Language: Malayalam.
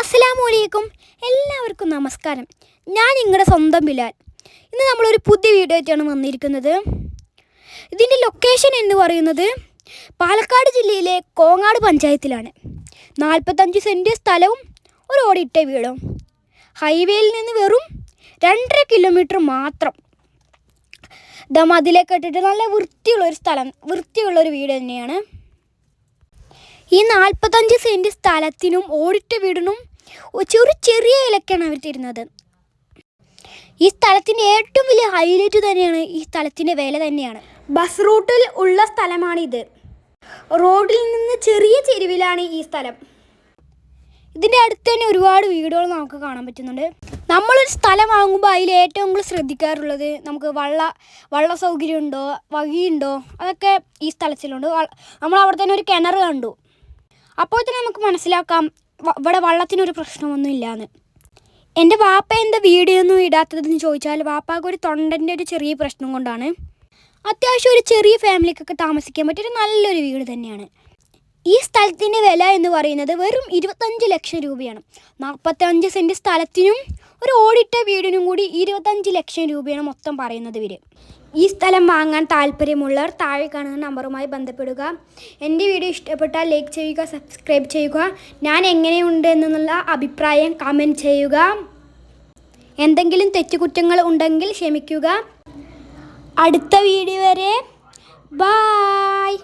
അസ്സലാമു എല്ലാവർക്കും നമസ്കാരം. ഞാൻ നിങ്ങളുടെ സ്വന്തം ബിലാൽ. ഇന്ന് നമ്മളൊരു പുതിയ വീഡിയോ ആയിട്ടാണ് വന്നിരിക്കുന്നത്. ഇതിൻ്റെ ലൊക്കേഷൻ എന്ന് പറയുന്നത് പാലക്കാട് ജില്ലയിലെ കോങ്ങാട് പഞ്ചായത്തിലാണ്. 45 സെൻറ്റ് സ്ഥലവും ഒരു ഓടിട്ട വീടും. ഹൈവേയിൽ നിന്ന് വെറും 2.5 കിലോമീറ്റർ മാത്രം. മതിലൊക്കെ ഇട്ടിട്ട് നല്ല വൃത്തിയുള്ളൊരു വീട് തന്നെയാണ്. ഈ 45 സെൻറ്റ് സ്ഥലത്തിനും ഓടിട്ട വീടിനും ചെറിയ വിലക്കാണ് അവർ തരുന്നത്. ഈ സ്ഥലത്തിൻ്റെ ഏറ്റവും വലിയ ഹൈലൈറ്റ് തന്നെയാണ് ഈ സ്ഥലത്തിൻ്റെ വില തന്നെയാണ്. ബസ് റൂട്ടിൽ ഉള്ള സ്ഥലമാണിത്. റോഡിൽ നിന്ന് ചെറിയ ചെരുവിലാണ് ഈ സ്ഥലം. ഇതിൻ്റെ അടുത്ത് തന്നെ ഒരുപാട് വീടുകൾ നമുക്ക് കാണാൻ പറ്റുന്നുണ്ട്. നമ്മളൊരു സ്ഥലം വാങ്ങുമ്പോൾ അതിൽ ഏറ്റവും കൂടുതൽ ശ്രദ്ധിക്കാറുള്ളത് നമുക്ക് വള്ള സൗകര്യം ഉണ്ടോ, വഴിയുണ്ടോ, അതൊക്കെ ഈ സ്ഥലത്തിലുണ്ട്. നമ്മൾ അവിടെ തന്നെ ഒരു കിണർ കണ്ടു. അപ്പോൾ തന്നെ നമുക്ക് മനസ്സിലാക്കാം ഇവിടെ വള്ളത്തിനൊരു പ്രശ്നമൊന്നും ഇല്ലയെന്ന്. എൻ്റെ വാപ്പ എന്താ വീഡിയോ ഒന്നും ഇടാത്തതെന്ന് ചോദിച്ചാൽ വാപ്പാക്ക് ഒരു തൊണ്ടൻ്റെ ഒരു ചെറിയ പ്രശ്നം കൊണ്ടാണ്. അത്യാവശ്യം ഒരു ചെറിയ ഫാമിലിക്കൊക്കെ താമസിക്കാൻ പറ്റിയൊരു നല്ലൊരു വീട് തന്നെയാണ്. ഈ സ്ഥലത്തിൻ്റെ വില എന്ന് പറയുന്നത് വെറും 25 ലക്ഷം രൂപയാണ്. 45 സെൻറ്റ് സ്ഥലത്തിനും ഒരു ഓടിട്ട വീടിനും കൂടി 25 ലക്ഷം രൂപയാണ് മൊത്തം പറയുന്നത് ഇവർ. ഈ സ്ഥലം വാങ്ങാൻ താല്പര്യമുള്ളവർ താഴെ കാണുന്ന നമ്പറുമായി ബന്ധപ്പെടുക. എൻ്റെ വീഡിയോ ഇഷ്ടപ്പെട്ടാൽ ലൈക്ക് ചെയ്യുക, സബ്സ്ക്രൈബ് ചെയ്യുക. ഞാൻ എങ്ങനെയുണ്ട് എന്നുള്ള അഭിപ്രായം കമൻറ്റ് ചെയ്യുക. എന്തെങ്കിലും തെറ്റുകുറ്റങ്ങൾ ഉണ്ടെങ്കിൽ ക്ഷമിക്കുക. അടുത്ത വീഡിയോ വരെ ബായ്.